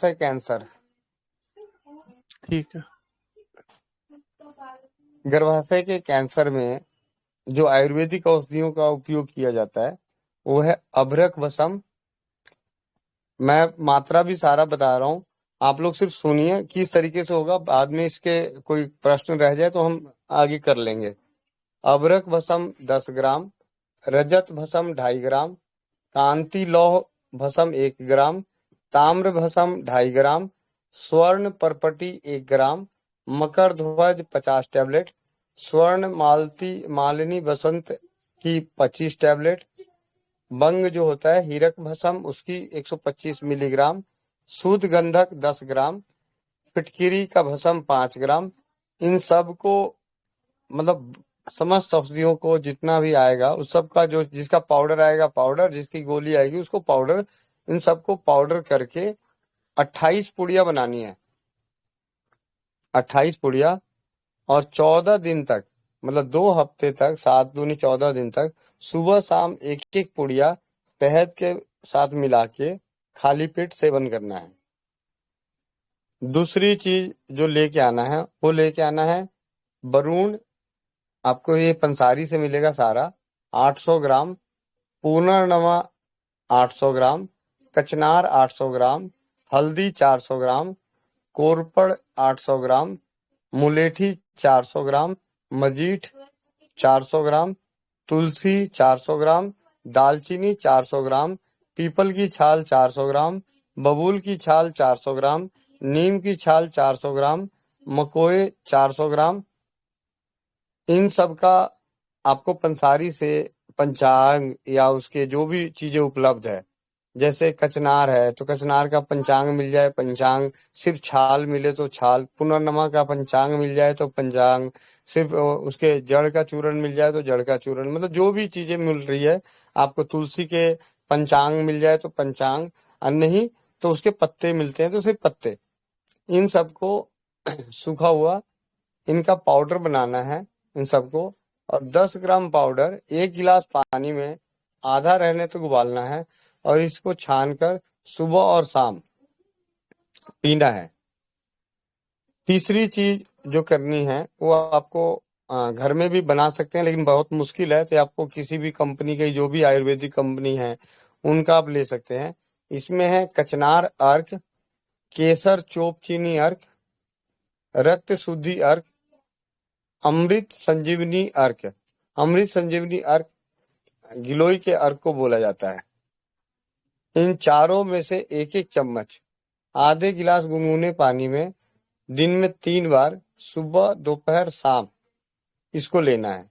गर्भाशय कैंसर। ठीक है। गर्भाशय के कैंसर में जो आयुर्वेदिक औषधियों का उपयोग किया जाता है वो है अभ्रक वसम। मैं मात्रा भी सारा बता रहा हूँ, आप लोग सिर्फ सुनिए किस तरीके से होगा, बाद में इसके कोई प्रश्न रह जाए तो हम आगे कर लेंगे। अभ्रक भस्म 10 ग्राम, रजत भस्म 2.5 ग्राम, कांति लौह भस्म 1 ग्राम, ताम्र भस्म 2.5 ग्राम, स्वर्ण परपटी 1 ग्राम, मकर ध्वज 50 टैबलेट, स्वर्ण मालिनी बसंत की 25 टैबलेट, बंग जो होता है हीरक भस्म उसकी 125 मिलीग्राम, शुद्ध गंधक 10 ग्राम, फिटकिरी का भस्म 5 ग्राम। इन सब को मतलब समस्त औषधियों को जितना भी आएगा उस सब का जो जिसका पाउडर आएगा पाउडर, जिसकी गोली आएगी उसको पाउडर, इन सबको पाउडर करके 28 पुड़िया बनानी है। 28 पुड़िया, और 14 दिन तक मतलब 2 हफ्ते तक, 7 दूनी 14 दिन तक सुबह शाम एक एक पुड़िया शहद के साथ मिला के खाली पेट सेवन करना है। दूसरी चीज जो लेके आना है वो लेके आना है वरुण, आपको ये पंसारी से मिलेगा सारा, 800 ग्राम, पूर्णनवा 800 ग्राम, कचनार 800 ग्राम, हल्दी 400 ग्राम, कोरपड़ 800 ग्राम, मुलेठी 400 ग्राम, मजीठ 400 ग्राम, तुलसी 400 ग्राम, दालचीनी 400 ग्राम, पीपल की छाल 400 ग्राम, बबूल की छाल 400 ग्राम, नीम की छाल 400 ग्राम, मकोए 400 ग्राम। इन सब का आपको पंसारी से पंचांग या उसके जो भी चीजें उपलब्ध है, जैसे कचनार है तो कचनार का पंचांग मिल जाए, पंचांग, सिर्फ छाल मिले तो छाल, पुनर्नमा का पंचांग मिल जाए तो पंचांग, सिर्फ उसके जड़ का चूर्ण मिल जाए तो जड़ का चूर्ण, मतलब जो भी चीजें मिल रही है आपको, तुलसी के पंचांग मिल जाए तो पंचांग, और नहीं तो उसके पत्ते मिलते हैं तो सिर्फ पत्ते, इन सबको सूखा हुआ इनका पाउडर बनाना है इन सबको। और 10 ग्राम पाउडर 1 गिलास पानी में आधा रहने तक उबालना है और इसको छानकर सुबह और शाम पीना है। तीसरी चीज जो करनी है वो आपको घर में भी बना सकते हैं लेकिन बहुत मुश्किल है, तो आपको किसी भी कंपनी की जो भी आयुर्वेदिक कंपनी है उनका आप ले सकते हैं। इसमें है कचनार अर्क, केसर चोप चीनी अर्क, रक्त शुद्धि अर्क, अमृत संजीवनी अर्क। अमृत संजीवनी अर्क गिलोय के अर्क को बोला जाता है। इन चारों में से एक एक चम्मच आधे गिलास गुनगुने पानी में दिन में 3 बार सुबह दोपहर शाम इसको लेना है।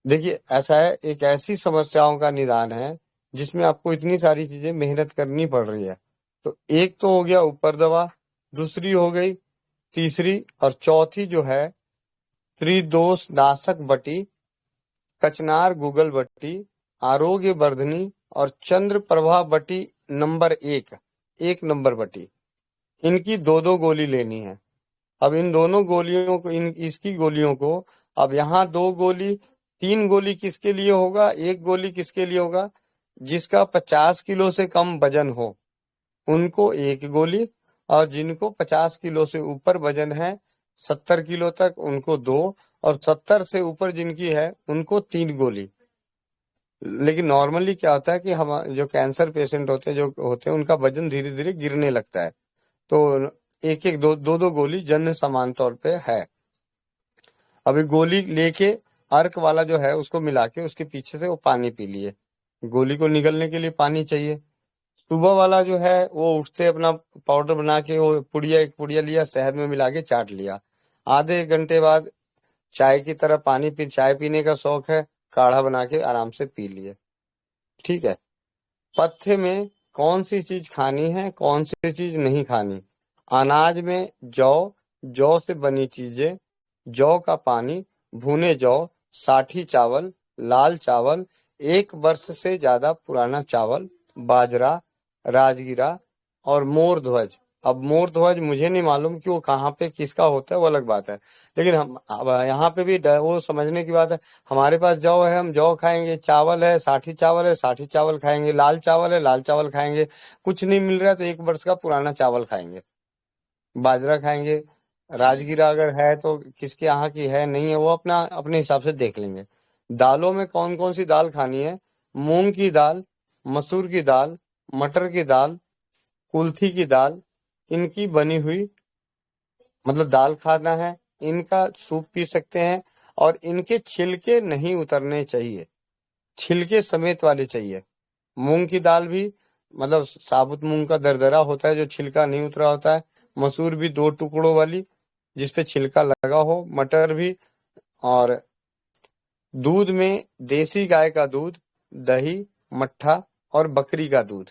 देखिए ऐसा है, एक ऐसी समस्याओं का निदान है जिसमें आपको इतनी सारी चीजें मेहनत करनी पड़ रही है। तो एक तो हो गया ऊपर दवा, दूसरी हो गई, तीसरी और चौथी जो है त्रिदोष नाशक बटी, कचनार गूगल बट्टी, आरोग्य वर्धनी और चंद्र प्रभा बट्टी नंबर 1, 1 नंबर बट्टी, इनकी 2-2 गोली लेनी है। अब इन दोनों गोलियों को, इन इसकी गोलियों को, अब यहाँ 2 गोली, 3 गोली किसके लिए होगा, 1 गोली किसके लिए होगा, जिसका 50 किलो से कम वजन हो उनको 1 गोली, और जिनको 50 किलो से ऊपर वजन है 70 किलो तक उनको 2, और 70 से ऊपर जिनकी है उनको 3 गोली। लेकिन नॉर्मली क्या होता है कि हम जो कैंसर पेशेंट होते हैं, जो होते हैं, उनका वजन धीरे धीरे गिरने लगता है, तो एक एक दो गोली जन समान तौर पे है। अभी गोली लेके अर्क वाला जो है उसको मिला के उसके पीछे से वो पानी पी लिए, गोली को निगलने के लिए पानी चाहिए। सुबह वाला जो है वो उठते अपना पाउडर बना के वो पुड़िया, एक पुड़िया लिया, शहद में मिला के चाट लिया। आधे 1 घंटे बाद चाय की तरह चाय पीने का शौक है, काढ़ा बना के आराम से पी लिए। ठीक है। पथ्य में कौन सी चीज खानी है, कौन सी चीज नहीं खानी। अनाज में जौ, जौ से बनी चीजें, जौ का पानी, भुने जौ, साठी चावल, लाल चावल, 1 वर्ष से ज्यादा पुराना चावल, बाजरा, राजगिरा और मोर ध्वज, अब मोर ध्वज मुझे नहीं मालूम कि वो कहाँ पे किसका होता है, वो अलग बात है। लेकिन हम अब यहाँ पे भी वो समझने की बात है। हमारे पास जौ है, हम जौ खाएंगे, चावल है साठी चावल है, साठी चावल खाएंगे, लाल चावल है लाल चावल खाएंगे। कुछ नहीं मिल रहा है तो 1 वर्ष का पुराना चावल खाएंगे, बाजरा खाएंगे। राजगीरा अगर है तो किसके यहाँ की है नहीं है, वो अपना अपने हिसाब से देख लेंगे। दालों में कौन कौन सी दाल खानी है? मूंग की दाल, मसूर की दाल, मटर की दाल, कुल्थी की दाल, इनकी बनी हुई मतलब दाल खाना है। इनका सूप पी सकते हैं, और इनके छिलके नहीं उतरने चाहिए, छिलके समेत वाले चाहिए। मूंग की दाल भी मतलब साबुत मूंग का दरदरा होता है जो छिलका नहीं उतरा होता है। मसूर भी 2 टुकड़ों वाली जिसपे छिलका लगा हो, मटर भी। और दूध में देसी गाय का दूध, दही, मट्ठा और बकरी का दूध।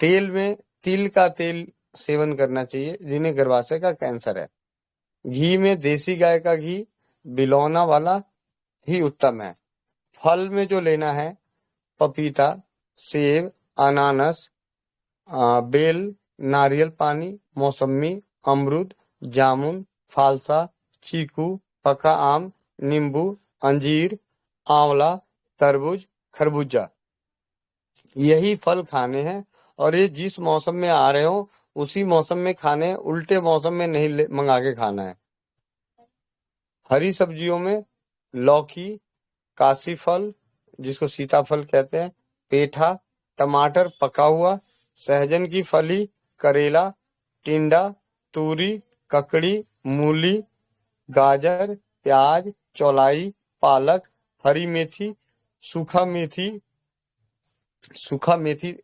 तेल में तिल का तेल सेवन करना चाहिए जिन्हें गर्भाशय का कैंसर है। घी में देसी गाय का घी, बिलौना वाला ही उत्तम है। फल में जो लेना है, पपीता, सेब, अनानास, बेल, नारियल पानी, मौसम्मी, अमरूद, जामुन, फालसा, चीकू, पका आम, नींबू, अंजीर, आंवला, तरबूज, खरबूजा, यही फल खाने हैं। और ये जिस मौसम में आ रहे हो उसी मौसम में खाने हैं, उल्टे मौसम में नहीं मंगा के खाना है। हरी सब्जियों में लौकी, काशी फल जिसको सीताफल कहते हैं, पेठा, टमाटर पका हुआ, सहजन की फली, करेला, टिंडा, तूरी, ककड़ी, मूली, गाजर, प्याज, चौलाई, पालक, हरी मेथी, सूखा मेथी, सूखा मेथी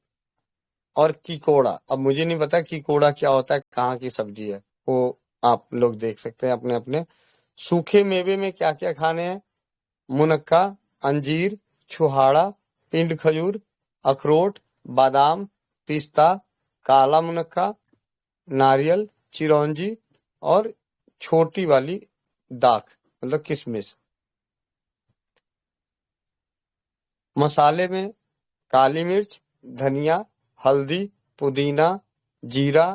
और किकोड़ा। अब मुझे नहीं पता किकोड़ा क्या होता है, कहाँ की सब्जी है, वो आप लोग देख सकते हैं अपने अपने। सूखे मेवे में क्या क्या खाने हैं? मुनक्का, अंजीर, छुहाड़ा, पिंड खजूर, अखरोट, बादाम, पिस्ता, काला मुनक्का, नारियल, चिरौंजी और छोटी वाली दाख मतलब किशमिश। मसाले में काली मिर्च, धनिया, हल्दी, पुदीना, जीरा,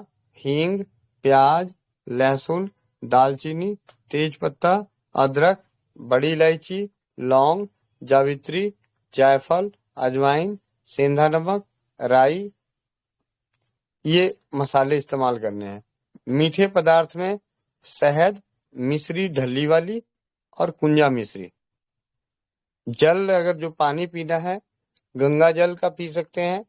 हींग, प्याज, लहसुन, दालचीनी, तेजपत्ता, अदरक, बड़ी इलायची, लौंग, जावित्री, जायफल, अजवाइन, सेंधा नमक, राई, ये मसाले इस्तेमाल करने हैं। मीठे पदार्थ में शहद, मिश्री ढली वाली और कुंजा मिश्री। जल अगर जो पानी पीना है, गंगा जल का पी सकते हैं,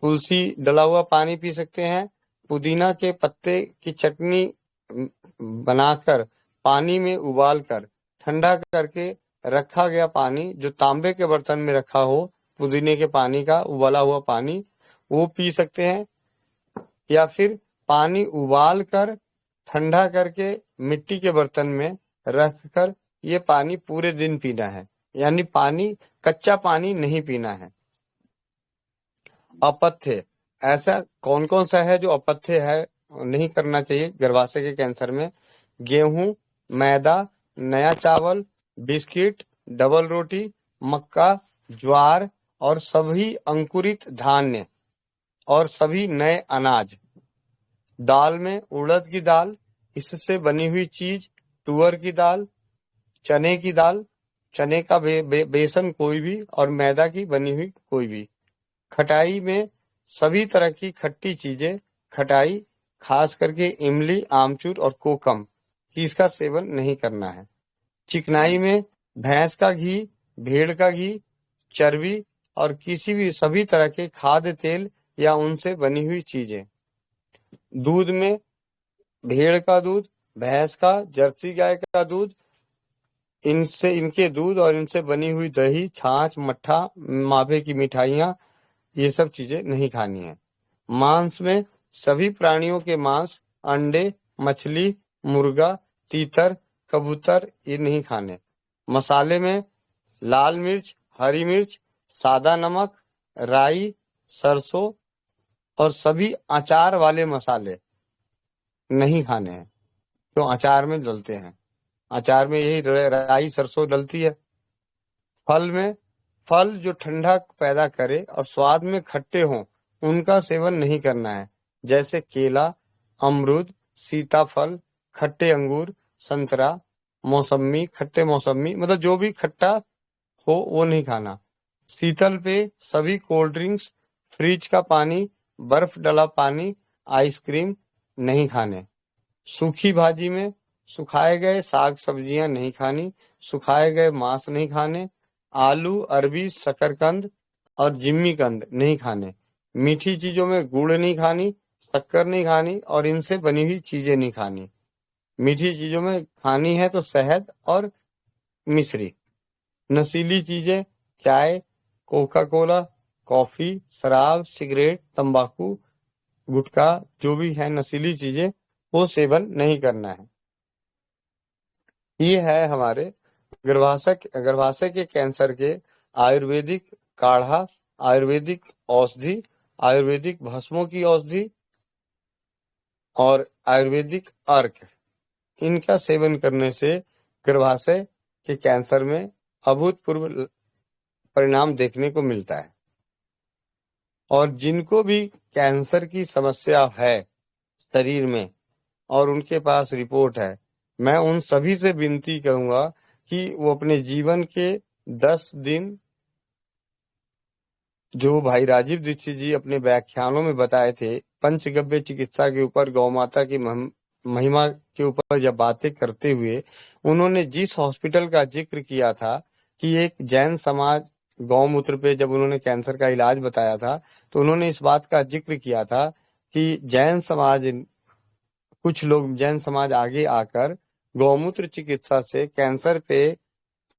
तुलसी डला हुआ पानी पी सकते हैं, पुदीना के पत्ते की चटनी बनाकर पानी में उबाल कर ठंडा करके रखा गया पानी जो तांबे के बर्तन में रखा हो, पुदीने के पानी का उबाला हुआ पानी, वो पी सकते हैं। या फिर पानी उबाल कर ठंडा करके मिट्टी के बर्तन में रख कर ये पानी पूरे दिन पीना है, यानी पानी कच्चा पानी नहीं पीना है। अपथ्य, ऐसा कौन कौन सा है जो अपथ्य है, नहीं करना चाहिए गर्भाशय के कैंसर में? गेहूं, मैदा, नया चावल, बिस्किट, डबल रोटी, मक्का, ज्वार और सभी अंकुरित धान्य और सभी नए अनाज। दाल में उड़द की दाल, इससे बनी हुई चीज, तुअर की दाल, चने की दाल, चने का बेसन कोई भी, और मैदा की बनी हुई कोई भी। खटाई में सभी तरह की खट्टी चीजें, खटाई खास करके इमली, आमचूर और कोकम की, इसका सेवन नहीं करना है। चिकनाई में भैंस का घी, भेड़ का घी, चर्बी और किसी भी सभी तरह के खाद्य तेल या उनसे बनी हुई चीजें। दूध में भेड़ का दूध, भैंस का, जर्सी गाय का दूध, इनके दूध और इनसे बनी हुई दही, छाछ, मट्ठा, मावे की मिठाइयाँ, ये सब चीजें नहीं खानी है। मांस में सभी प्राणियों के मांस, अंडे, मछली, मुर्गा, तीतर, कबूतर, ये नहीं खाने। मसाले में लाल मिर्च, हरी मिर्च, सादा नमक, राई, सरसों और सभी अचार वाले मसाले नहीं खाने हैं, जो अचार में डलते हैं। अचार में यही राई सरसों डलती है। फल में फल जो ठंडा पैदा करे और स्वाद में खट्टे हों, उनका सेवन नहीं करना है। जैसे केला, अमरूद, सीताफल, खट्टे अंगूर, संतरा, मौसम्मी, खट्टे मौसम्मी, मतलब जो भी खट्टा हो वो नहीं खाना। शीतल पेय सभी कोल्ड ड्रिंक्स, फ्रिज का पानी, बर्फ डला पानी, आइसक्रीम नहीं खाने। सूखी भाजी में सुखाए गए साग सब्जियां नहीं खानी, सुखाए गए मांस नहीं खाने, आलू, अरबी, शकरकंद और जिम्मीकंद नहीं खाने। मीठी चीजों में गुड़ नहीं खानी, शक्कर नहीं खानी और इनसे बनी हुई चीजें नहीं खानी। मीठी चीजों में खानी है तो शहद और मिश्री। नशीली चीजें चाय, कोका कोला, कॉफी, शराब, सिगरेट, तंबाकू, गुटखा, जो भी है नशीली चीजें वो सेवन नहीं करना है। ये है हमारे गर्भाशय के कैंसर के आयुर्वेदिक काढ़ा, आयुर्वेदिक औषधि, आयुर्वेदिक भस्मों की औषधि और आयुर्वेदिक अर्क। इनका सेवन करने से गर्भाशय के कैंसर में अभूतपूर्व परिणाम देखने को मिलता है। और जिनको भी कैंसर की समस्या है शरीर में और उनके पास रिपोर्ट है, मैं उन सभी से विनती करूंगा कि वो अपने जीवन के 10 दिन, जो भाई राजीव दीक्षित जी अपने व्याख्यानों में बताए थे, पंचगव्य चिकित्सा के ऊपर, गौ माता की महिमा के ऊपर जब बातें करते हुए उन्होंने जिस हॉस्पिटल का जिक्र किया था कि एक जैन समाज गौमूत्र पे जब उन्होंने कैंसर का इलाज बताया था, तो उन्होंने इस बात का जिक्र किया था कि कुछ लोग जैन समाज आगे आकर गौमूत्र चिकित्सा से कैंसर पे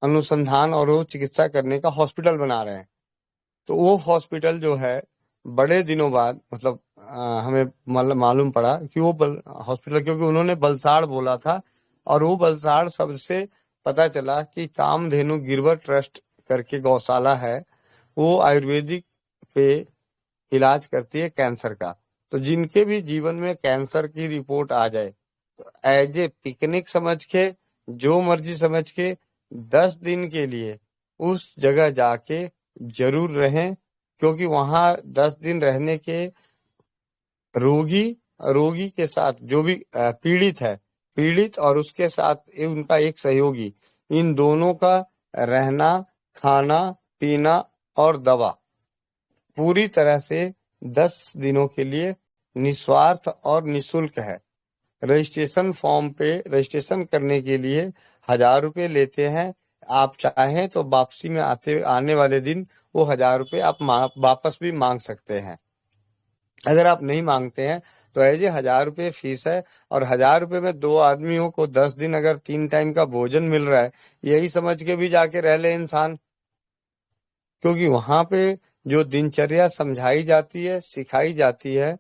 अनुसंधान और वो चिकित्सा करने का हॉस्पिटल बना रहे हैं। तो वो हॉस्पिटल जो है बड़े दिनों बाद, मतलब हमें मालूम पड़ा कि वो हॉस्पिटल, क्योंकि उन्होंने बलसाड़ बोला था और वो बलसाड़ सबसे पता चला कि कामधेनु गिरवर ट्रस्ट करके गौशाला है, वो आयुर्वेदिक पे इलाज करती है कैंसर का। तो जिनके भी जीवन में कैंसर की रिपोर्ट आ जाए तो एज ए पिकनिक समझ के, जो मर्जी समझ के, 10 दिन के लिए उस जगह जाके जरूर रहें, क्योंकि वहां 10 दिन रहने के रोगी रोगी के साथ जो भी पीड़ित है, पीड़ित और उसके साथ उनका एक सहयोगी, इन दोनों का रहना, खाना, पीना और दवा पूरी तरह से 10 दिनों के लिए निस्वार्थ और निशुल्क है। रजिस्ट्रेशन फॉर्म पे रजिस्ट्रेशन करने के लिए 1,000 रुपये लेते हैं। आप चाहें तो वापसी में आने वाले दिन वो 1,000 रुपये आप वापस भी मांग सकते हैं। अगर आप नहीं मांगते हैं तो ऐसे 1,000 रुपये फीस है, और 1,000 रुपये में 2 आदमियों को 10 दिन अगर 3 टाइम का भोजन मिल रहा है, यही समझ के भी जाके रह ले इंसान। क्योंकि वहां पे जो दिनचर्या समझाई जाती है, सिखाई जाती है,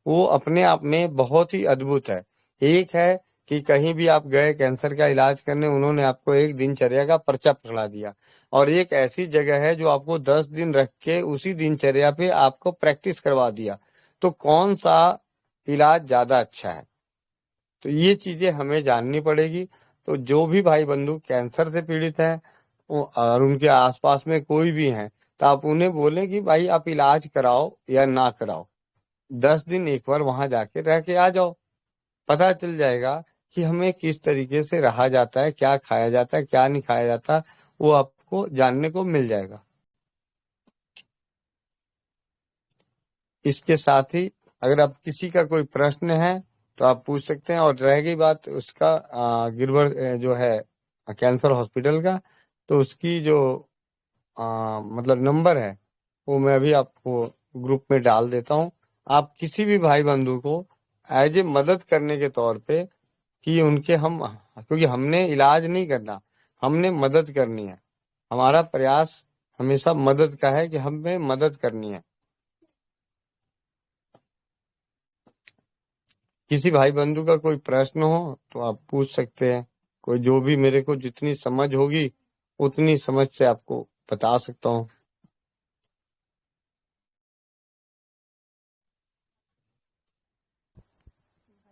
वो अपने आप में बहुत ही अद्भुत है। एक है कि कहीं भी आप गए कैंसर का इलाज करने, उन्होंने आपको एक दिनचर्या का पर्चा पकड़ा दिया, और एक ऐसी जगह है जो आपको 10 दिन रख के उसी दिनचर्या पे आपको प्रैक्टिस करवा दिया। तो कौन सा इलाज ज्यादा अच्छा है? तो ये चीजें हमें जाननी पड़ेगी। तो जो भी भाई बंधु कैंसर से पीड़ित हैं और उनके आसपास में कोई भी हैं, तो आप उन्हें बोलें कि भाई आप इलाज कराओ या ना कराओ, 10 दिन एक बार वहां जाके रह के आ जाओ। पता चल जाएगा कि हमें किस तरीके से रहा जाता है, क्या खाया जाता है, क्या नहीं खाया जाता, वो आपको जानने को मिल जाएगा। इसके साथ ही अगर आप किसी का कोई प्रश्न है तो आप पूछ सकते हैं। और रह गई बात उसका गिरवर जो है कैंसर हॉस्पिटल का, तो उसकी जो मतलब नंबर है वो मैं अभी आपको ग्रुप में डाल देता हूँ। आप किसी भी भाई बंधु को एज ए मदद करने के तौर पे, कि उनके हम, क्योंकि हमने इलाज नहीं करना, हमने मदद करनी है। हमारा प्रयास हमेशा मदद का है कि हमें मदद करनी है। किसी भाई बंधु का कोई प्रश्न हो तो आप पूछ सकते हैं। कोई जो भी मेरे को जितनी समझ होगी उतनी समझ से आपको बता सकता हूँ।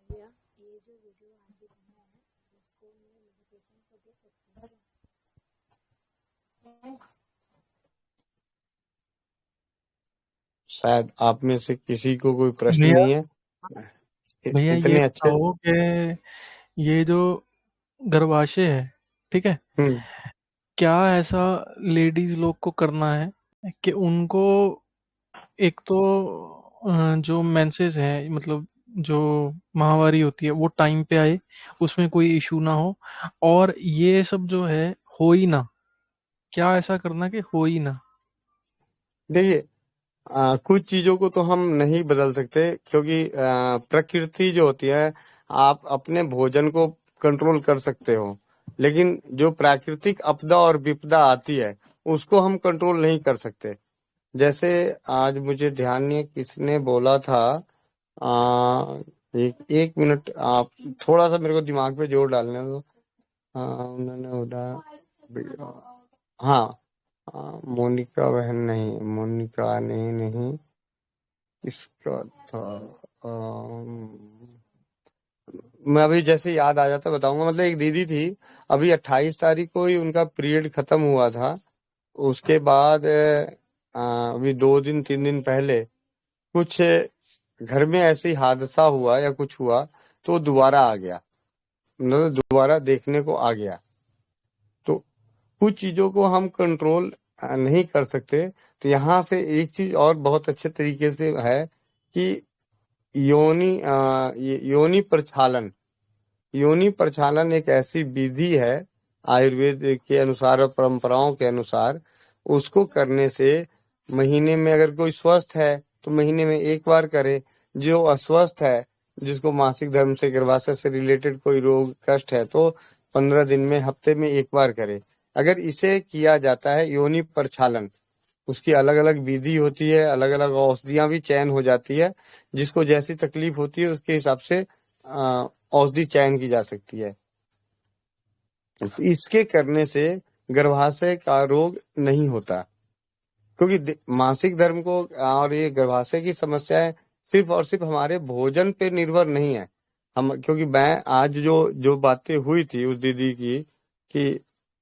भैया ये जो वीडियो आपने बनाया है उसको मैं नोटिफिकेशन को दे सकती हूँ शायद आप में से किसी को कोई प्रश्न भैया नहीं है। भैया ये इतने अच्छे। बताओ कि ये जो गर्भाशय है, ठीक है, हम्म। क्या ऐसा लेडीज लोग को करना है कि उनको एक तो जो मेंसेस है, मतलब जो माहवारी होती है वो टाइम पे आए, उसमें कोई इशू ना हो, और ये सब जो है हो ही ना, क्या ऐसा करना कि हो ही ना। देखिए, कुछ चीजों को तो हम नहीं बदल सकते, क्योंकि प्रकृति जो होती है, आप अपने भोजन को कंट्रोल कर सकते हो, लेकिन जो प्राकृतिक आपदा और विपदा आती है उसको हम कंट्रोल नहीं कर सकते। जैसे आज मुझे ध्यान नहीं है किसने बोला था। आ, एक एक मिनट, आप थोड़ा सा मेरे को दिमाग पे जोर डालने दो। उन्होंने बोला, हाँ, मोनिका बहन नहीं, मोनिका नहीं, नहीं, इसका था। मैं अभी जैसे याद आ जाता बताऊंगा। मतलब एक दीदी थी, अभी 28 तारीख को ही उनका पीरियड खत्म हुआ था। उसके बाद अभी 2 दिन 3 दिन पहले कुछ घर में ऐसे ही हादसा हुआ या कुछ हुआ, तो दोबारा आ गया, मतलब दोबारा देखने को आ गया। तो कुछ चीजों को हम कंट्रोल नहीं कर सकते। तो यहाँ से एक चीज और बहुत अच्छे तरीके से है कि योनि प्रक्षालन। योनि प्रक्षालन एक ऐसी विधि है, आयुर्वेद के अनुसार और परंपराओं के अनुसार, उसको करने से महीने में अगर कोई स्वस्थ है तो महीने में एक बार करे। जो अस्वस्थ है, जिसको मासिक धर्म से, गर्भाशय से रिलेटेड कोई रोग कष्ट है, तो 15 दिन में, हफ्ते में एक बार करे। अगर इसे किया जाता है योनि प्रक्षालन, उसकी अलग अलग विधि होती है, अलग अलग औषधियां भी चयन हो जाती है। जिसको जैसी तकलीफ होती है उसके हिसाब से औषधि चयन की जा सकती है। इसके करने से गर्भाशय का रोग नहीं होता, क्योंकि मासिक धर्म को और ये गर्भाशय की समस्याएं सिर्फ और सिर्फ हमारे भोजन पे निर्भर नहीं है। हम, क्योंकि मैं आज जो जो बातें हुई थी उस दीदी की, कि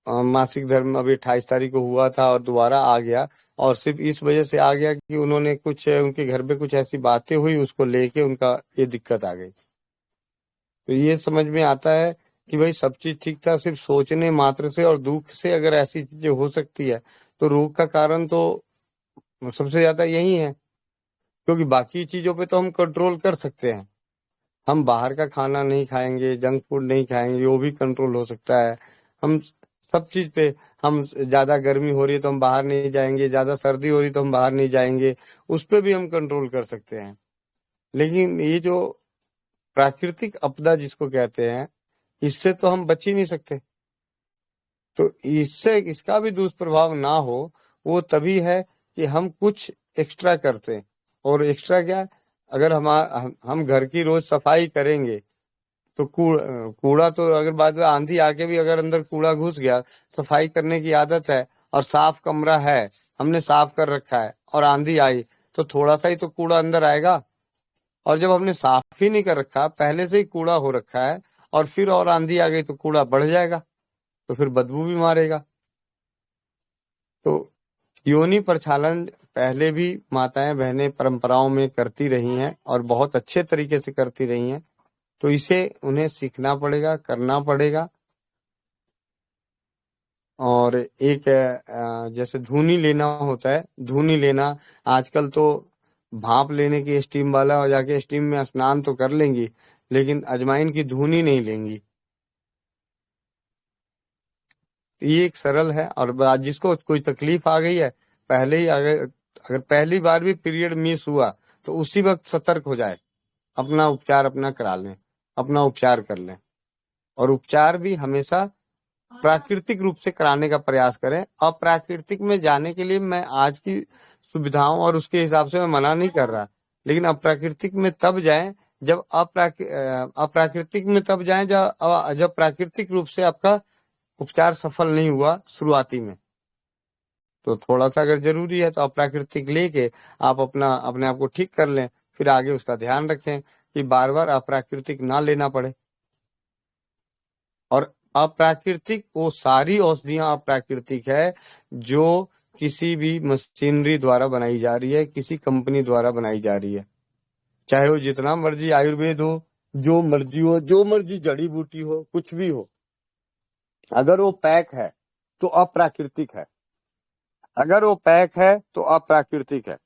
मासिक धर्म अभी 28 तारीख को हुआ था और दोबारा आ गया, और सिर्फ इस वजह से आ गया कि उन्होंने कुछ, उनके घर पे कुछ ऐसी बातें हुई, उसको लेके उनका ये दिक्कत आ गई। तो ये समझ में आता है कि भाई सब चीज ठीक था, सिर्फ सोचने मात्र से और दुख से अगर ऐसी चीजें हो सकती है, तो रोग का कारण तो सबसे ज्यादा यही है। क्योंकि बाकी चीजों पे तो हम कंट्रोल कर सकते हैं, हम बाहर का खाना नहीं खाएंगे, जंक फूड नहीं खाएंगे, वो भी कंट्रोल हो सकता है। हम सब चीज पे, हम ज्यादा गर्मी हो रही है तो हम बाहर नहीं जाएंगे, ज्यादा सर्दी हो रही तो हम बाहर नहीं जाएंगे, उस पे भी हम कंट्रोल कर सकते हैं। लेकिन ये जो प्राकृतिक आपदा जिसको कहते हैं, इससे तो हम बच ही नहीं सकते। तो इससे इसका भी दुष्प्रभाव ना हो, वो तभी है कि हम कुछ एक्स्ट्रा करते हैं। और एक्स्ट्रा क्या, अगर हम घर की रोज सफाई करेंगे, तो कूड़ा तो अगर बाद में आंधी आके भी अगर अंदर कूड़ा घुस गया, सफाई करने की आदत है और साफ कमरा है, हमने साफ कर रखा है, और आंधी आई, तो थोड़ा सा ही तो कूड़ा अंदर आएगा। और जब हमने साफ ही नहीं कर रखा, पहले से ही कूड़ा हो रखा है, और फिर और आंधी आ गई तो कूड़ा बढ़ जाएगा, तो फिर बदबू भी मारेगा। तो योनि प्रक्षालन पहले भी माताएं बहनें परंपराओं में करती रही हैं और बहुत अच्छे तरीके से करती रही हैं। तो इसे उन्हें सीखना पड़ेगा, करना पड़ेगा। और एक जैसे धूनी लेना होता है, धूनी लेना, आजकल तो भाप लेने की स्टीम वाला हो, जाके स्टीम में स्नान तो कर लेंगी, लेकिन अजवाइन की धूनी नहीं लेंगी। ये एक सरल है। और जिसको कोई तकलीफ आ गई है, पहले ही अगर पहली बार भी पीरियड मिस हुआ, तो उसी वक्त सतर्क हो जाए, अपना उपचार अपना करा लें, अपना उपचार कर लें। और उपचार भी हमेशा प्राकृतिक रूप से कराने का प्रयास करें। अप्राकृतिक में जाने के लिए मैं आज की सुविधाओं और उसके हिसाब से मैं मना नहीं कर रहा, लेकिन अप्राकृतिक में तब जाएं जब अप्राकृतिक में तब जाएं जब प्राकृतिक रूप से आपका उपचार सफल नहीं हुआ शुरुआती में। तो थोड़ा सा अगर जरूरी है तो अप्राकृतिक लेके आप अपने आप को ठीक कर लें, फिर आगे उसका ध्यान रखें कि बार बार अप्राकृतिक ना लेना पड़े। और अप्राकृतिक, वो सारी औषधियां अप्राकृतिक है जो किसी भी मशीनरी द्वारा बनाई जा रही है, किसी कंपनी द्वारा बनाई जा रही है। चाहे वो जितना मर्जी आयुर्वेद हो, जो मर्जी जड़ी बूटी हो, कुछ भी हो, अगर वो पैक है तो अप्राकृतिक है। अगर वो पैक है तो अप्राकृतिक है।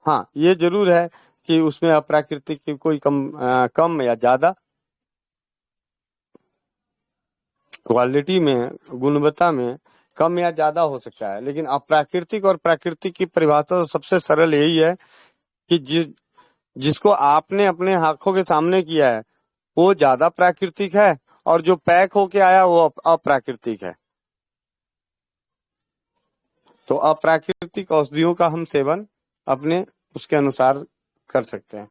हाँ, ये जरूर है कि उसमें अप्राकृतिक की कोई कम या ज्यादा क्वालिटी में, गुणवत्ता में कम या ज्यादा हो सकता है, लेकिन अप्राकृतिक और प्राकृतिक की परिभाषा तो सबसे सरल यही है कि जिसको आपने अपने आंखों के सामने किया है वो ज्यादा प्राकृतिक है, और जो पैक होके आया वो अप्राकृतिक है। तो अप्राकृतिक औषधियों का हम सेवन अपने उसके अनुसार कर सकते हैं।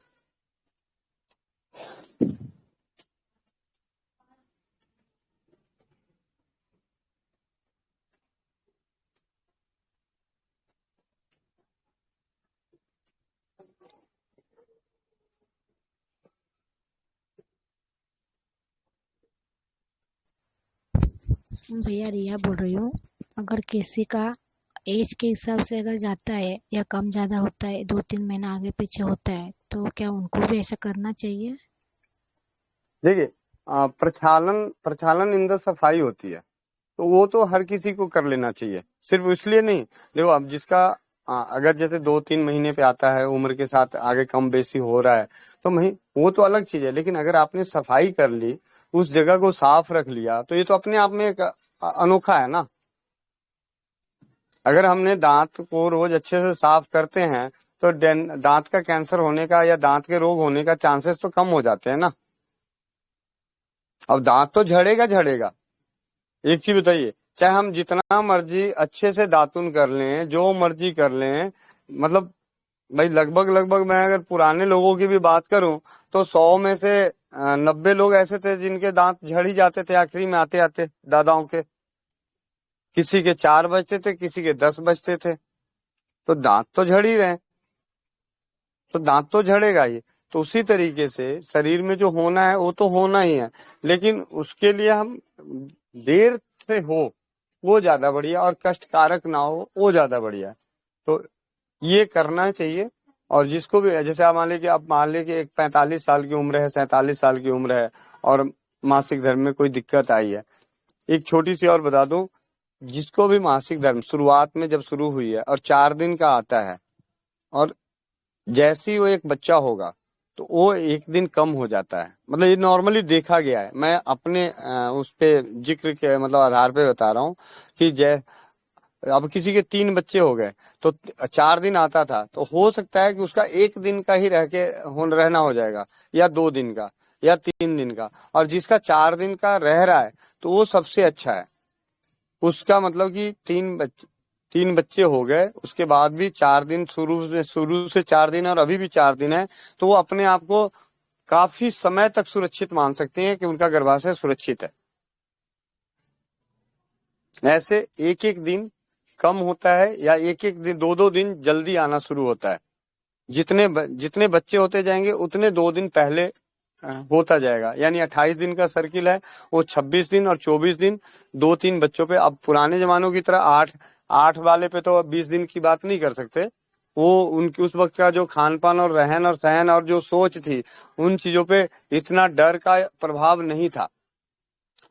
भैया रिया बोल रही हूँ। अगर किसी का एज के हिसाब से अगर जाता है या कम ज़्यादा होता है, 2-3 महीना आगे पीछे होता है, तो क्या उनको भी ऐसा करना चाहिए? देखिए, प्रक्षालन प्रक्षालन इंद्र सफाई होती है, तो वो तो हर किसी को कर लेना चाहिए, सिर्फ इसलिए नहीं। देखो, अब जिसका अगर जैसे 2-3 महीने पे आता है, उम्र के साथ आगे कम बेसी हो रहा है, तो वो तो अलग चीज है। लेकिन अगर आपने सफाई कर ली, उस जगह को साफ रख लिया, तो ये तो अपने आप में एक अनोखा है ना। अगर हमने दांत को रोज अच्छे से साफ करते हैं, तो दांत का कैंसर होने का या दांत के रोग होने का चांसेस तो कम हो जाते हैं ना। अब दांत तो झड़ेगा झड़ेगा। एक चीज बताइए, चाहे हम जितना मर्जी अच्छे से दातुन कर लें, जो मर्जी कर लें, मतलब भाई लगभग लगभग मैं अगर पुराने लोगों की भी बात करूं, तो 100 में से 90 लोग ऐसे थे जिनके दांत झड़ ही जाते थे आखिरी में आते आते, दादाओं के। किसी के 4 बचते थे, किसी के 10 बचते थे। तो दांत तो झड़ ही रहे हैं, तो दांत तो झड़ेगा ही। तो उसी तरीके से शरीर में जो होना है वो तो होना ही है, लेकिन उसके लिए हम देर से हो वो ज्यादा बढ़िया, और कष्टकारक ना हो वो ज्यादा बढ़िया। तो ये करना चाहिए। और जिसको भी, जैसे आप मान लीजिए कि एक 45 साल की उम्र है, 47 साल की उम्र है, और मासिक धर्म में कोई दिक्कत आई है। एक छोटी सी और बता दूं, जिसको भी मासिक धर्म शुरुआत में जब शुरू हुई है और 4 दिन का आता है, और जैसे ही वो एक बच्चा होगा तो वो एक दिन कम हो जाता है। मतलब ये नॉर्मली देखा गया है, मैं अपने उस पे जिक्र के मतलब आधार पे बता रहा हूँ कि अब किसी के 3 बच्चे हो गए, तो 4 दिन आता था, तो हो सकता है कि उसका 1 दिन का ही रहना हो जाएगा, या 2 दिन का, या 3 दिन का। और जिसका 4 दिन का रह रहा है, तो वो सबसे अच्छा है। उसका मतलब कि 3 बच्चे हो गए, उसके बाद भी 4 दिन, शुरू से 4 दिन और अभी भी 4 दिन है, तो वो अपने आप को काफी समय तक सुरक्षित मान सकते हैं कि उनका गर्भाशय सुरक्षित है। ऐसे एक एक दिन कम होता है, या एक एक दिन, 2-2 दिन जल्दी आना शुरू होता है। जितने बच्चे होते जाएंगे उतने 2 दिन पहले होता जाएगा। यानी 28 दिन का सर्किल है, वो 26 दिन और 24 दिन 2-3 बच्चों पे। अब पुराने जमानों की तरह 8 वाले पे तो अब 20 दिन की बात नहीं कर सकते। वो उनकी उस वक्त का जो खान पान और रहन और सहन और जो सोच थी, उन चीजों पे इतना डर का प्रभाव नहीं था।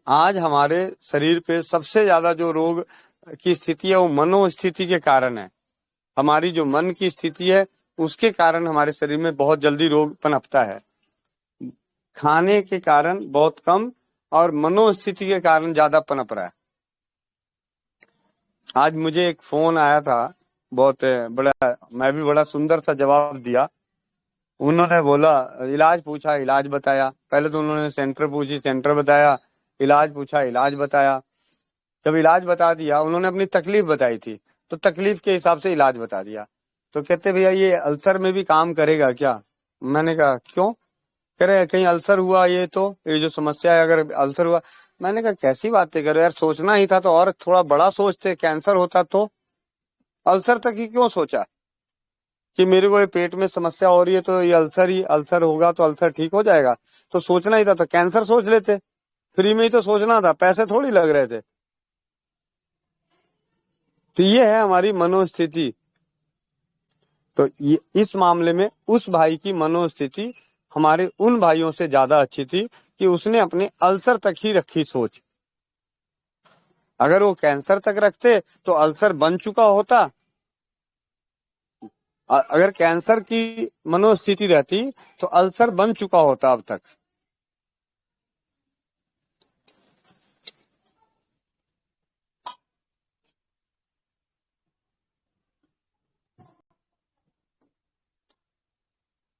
आज हमारे शरीर पे सबसे ज्यादा जो रोग की स्थिति है वो मनोस्थिति के कारण है। हमारी जो मन की स्थिति है उसके कारण हमारे शरीर में बहुत जल्दी रोग पनपता है। खाने के कारण बहुत कम, और मनोस्थिति के कारण ज्यादा पनप रहा है। आज मुझे एक फोन आया था, बहुत बड़ा, मैं भी बड़ा सुंदर सा जवाब दिया। उन्होंने बोला, इलाज पूछा, इलाज बताया। पहले तो उन्होंने सेंटर पूछी, सेंटर बताया। इलाज पूछा, इलाज बताया। जब इलाज बता दिया, उन्होंने अपनी तकलीफ बताई थी, तो तकलीफ के हिसाब से इलाज बता दिया। तो कहते भैया ये अल्सर में भी काम करेगा क्या? मैंने कहा क्यों? कह रहे कहीं अल्सर हुआ, ये जो समस्या है, अगर अल्सर हुआ। मैंने कहा कैसी बातें कर रहे हो यार, सोचना ही था तो और थोड़ा बड़ा सोचते, कैंसर होता तो। अल्सर तक ही क्यों सोचा कि मेरे को ये पेट में समस्या हो रही है, तो ये अल्सर होगा तो अल्सर ठीक हो जाएगा? तो सोचना ही था तो कैंसर सोच लेते, फ्री में ही तो सोचना था, पैसे थोड़ी लग रहे थे। तो ये है हमारी मनोस्थिति। तो ये इस मामले में उस भाई की मनोस्थिति हमारे उन भाइयों से ज्यादा अच्छी थी कि उसने अपने अल्सर तक ही रखी सोच। अगर वो कैंसर तक रखते तो अल्सर बन चुका होता, अगर कैंसर की मनोस्थिति रहती तो अल्सर बन चुका होता अब तक।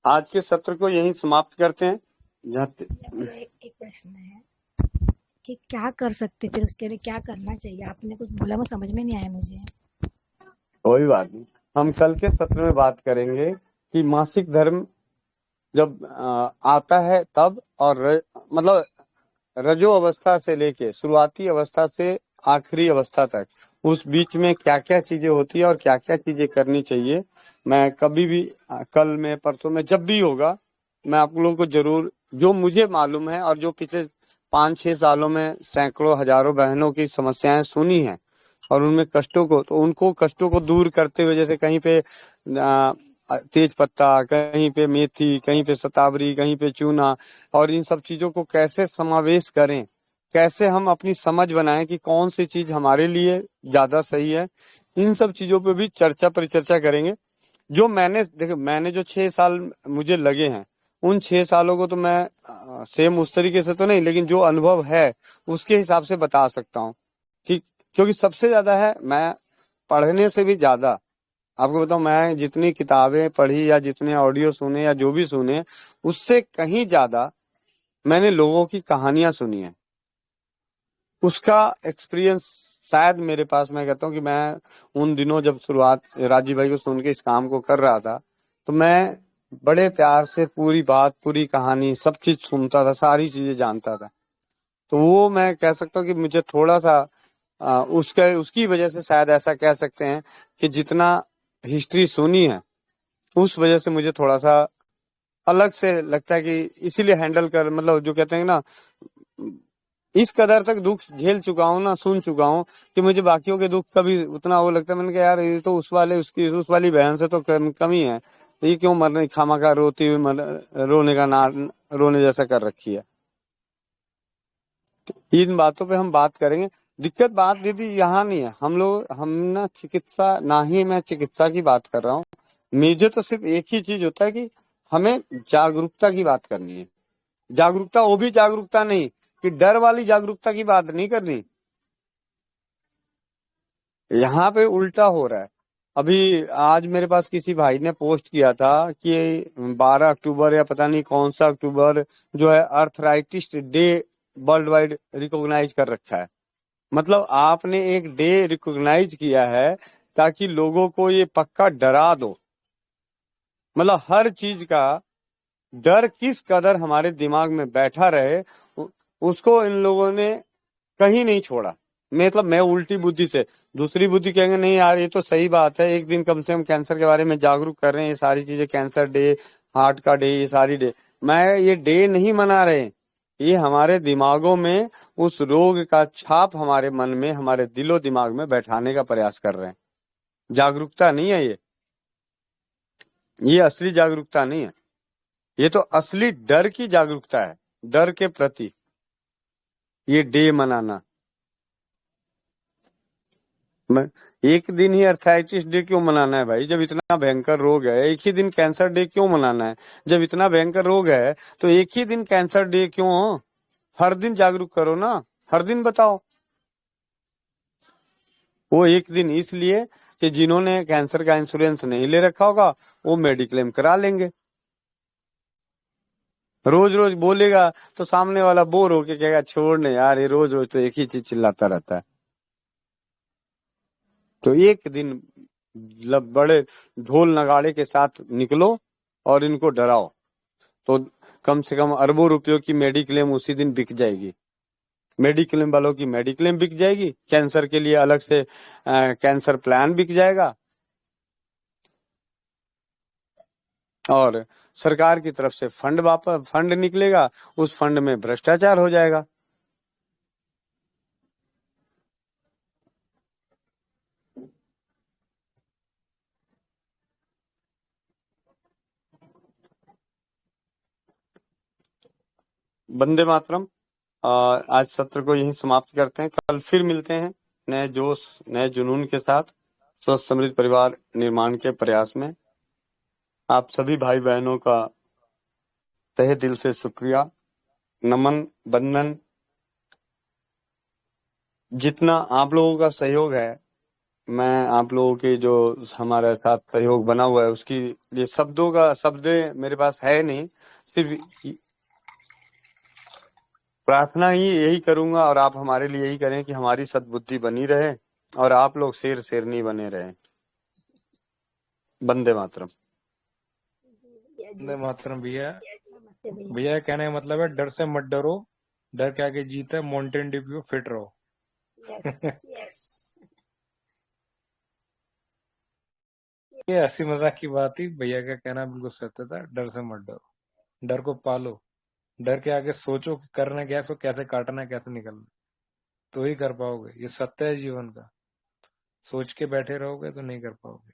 आज के सत्र को यहीं समाप्त करते हैं। मेरा एक प्रश्न है कि क्या कर सकते, फिर उसके लिए क्या करना चाहिए? आपने कुछ बोला, वो समझ में नहीं आया मुझे। कोई बात नहीं, हम कल के सत्र में बात करेंगे कि मासिक धर्म जब आता है तब, और मतलब रजो अवस्था से लेके शुरुआती अवस्था से आखिरी अवस्था तक, उस बीच में क्या क्या चीजें होती है और क्या क्या चीजें करनी चाहिए, मैं कभी भी कल में परसों में जब भी होगा, मैं आप लोगों को जरूर, जो मुझे मालूम है और जो पिछले 5-6 सालों में सैकड़ों हजारों बहनों की समस्याएं सुनी हैं और उनमें कष्टों को, तो उनको कष्टों को दूर करते हुए, जैसे कहीं पे तेज पत्ता, कहीं पे मेथी, कहीं पे शतावरी, कहीं पे चूना, और इन सब चीजों को कैसे समावेश करें, कैसे हम अपनी समझ बनाएं कि कौन सी चीज हमारे लिए ज्यादा सही है, इन सब चीजों पे भी चर्चा परिचर्चा करेंगे। जो मैंने देखो, मैंने जो 6 साल मुझे लगे हैं, उन 6 सालों को तो मैं सेम उस तरीके से तो नहीं, लेकिन जो अनुभव है उसके हिसाब से बता सकता हूँ कि, क्योंकि सबसे ज्यादा है, मैं पढ़ने से भी ज्यादा आपको बताऊं, मैं जितनी किताबें पढ़ी या जितने ऑडियो सुने या जो भी सुने, उससे कहीं ज्यादा मैंने लोगों की कहानियां सुनी है। उसका एक्सपीरियंस शायद मेरे पास, मैं कहता हूँ कि मैं उन दिनों जब शुरुआत राजीव भाई को सुन के इस काम को कर रहा था, तो मैं बड़े प्यार से पूरी बात, पूरी कहानी, सब चीज सुनता था, सारी चीजें जानता था। तो वो मैं कह सकता हूँ कि मुझे थोड़ा सा उसकी वजह से शायद ऐसा कह सकते हैं कि जितना हिस्ट्री सुनी है उस वजह से मुझे थोड़ा सा अलग से लगता है कि इसीलिए हैंडल कर, मतलब जो कहते हैं ना, इस कदर तक दुख झेल चुका हूँ ना, सुन चुका हूँ कि मुझे बाकियों के दुख कभी उतना वो लगता है, मैंने कहा यार ये तो उस वाले, उसकी उस वाली बहन से तो कमी है, ये क्यों मरने खामा का रोती हुई रोने का ना रोने जैसा कर रखी है। इन बातों पे हम बात करेंगे। दिक्कत बात दीदी यहाँ नहीं है, हम ना चिकित्सा, ना ही मैं चिकित्सा की बात कर रहा हूँ, मुझे तो सिर्फ एक ही चीज होता है कि हमें जागरूकता की बात करनी है। जागरूकता, वो भी जागरूकता नहीं कि डर वाली जागरूकता की बात नहीं करनी। यहाँ पे उल्टा हो रहा है। अभी आज मेरे पास किसी भाई ने पोस्ट किया था कि 12 अक्टूबर या पता नहीं कौन सा अक्टूबर जो है अर्थराइटिस्ट डे वर्ल्ड वाइड रिकॉग्नाइज कर रखा है। मतलब आपने एक डे रिकॉग्नाइज किया है ताकि लोगों को ये पक्का डरा दो, मतलब हर चीज का डर किस कदर हमारे दिमाग में बैठा रहे, उसको इन लोगों ने कहीं नहीं छोड़ा। मतलब मैं उल्टी बुद्धि से, दूसरी बुद्धि कहेंगे नहीं यार ये तो सही बात है, एक दिन कम से कम कैंसर के बारे में जागरूक कर रहे हैं, ये सारी चीजें, कैंसर डे, हार्ट का डे, ये सारी डे, मैं ये डे नहीं मना रहे, ये हमारे दिमागों में उस रोग का छाप हमारे मन में, हमारे दिलो दिमाग में बैठाने का प्रयास कर रहे हैं। जागरूकता नहीं है ये असली जागरूकता नहीं है, ये तो असली डर की जागरूकता है, डर के प्रति ये डे मनाना। मैं एक दिन ही अर्थराइटिस डे क्यों मनाना है भाई, जब इतना भयंकर रोग है? एक ही दिन कैंसर डे क्यों मनाना है जब इतना भयंकर रोग है? तो एक ही दिन कैंसर डे क्यों हो? हर दिन जागरूक करो ना, हर दिन बताओ। वो एक दिन इसलिए कि जिन्होंने कैंसर का इंश्योरेंस नहीं ले रखा होगा वो मेडिक्लेम करा लेंगे। रोज रोज बोलेगा तो सामने वाला बोर होके कहेगा छोड़ने यार, ये रोज रोज तो एक ही चीज चिल्लाता रहता है। तो एक दिन बड़े ढोल नगाड़े के साथ निकलो और इनको डराओ, तो कम से कम अरबों रुपयों की मेडिक्लेम उसी दिन बिक जाएगी। मेडिक्लेम वालों की मेडिक्लेम बिक जाएगी, कैंसर के लिए अलग से कैंसर प्लान बिक जाएगा, और सरकार की तरफ से फंड वापस फंड निकलेगा, उस फंड में भ्रष्टाचार हो जाएगा। वंदे मातरम। आज सत्र को यहीं समाप्त करते हैं। कल फिर मिलते हैं नए जोश नए जुनून के साथ स्वस्थ समृद्ध परिवार निर्माण के प्रयास में। आप सभी भाई बहनों का तहे दिल से शुक्रिया, नमन, वंदन। जितना आप लोगों का सहयोग है, मैं आप लोगों के जो हमारे साथ सहयोग बना हुआ है उसकी लिए शब्द मेरे पास है नहीं। सिर्फ प्रार्थना ही यही करूंगा और आप हमारे लिए यही करें कि हमारी सद्बुद्धि बनी रहे और आप लोग शेर शेरनी बने रहें। वंदे मातरम। वंदे मातरम भैया। नमस्ते भैया। भैया कहने का मतलब है डर से मत डरो, डर के आगे जीत है, माउंटेन ड्यू फिट रहो। Yes yes. ये हंसी मजाक की बात थी, भैया का कहना बिल्कुल सत्य था। डर से मत डरो, डर को पालो, डर के आगे सोचो कि करना क्या है, इसको कैसे काटना है, कैसे निकलना है, तो ही कर पाओगे। ये सत्य है जीवन का। सोच के बैठे रहोगे तो नहीं कर पाओगे।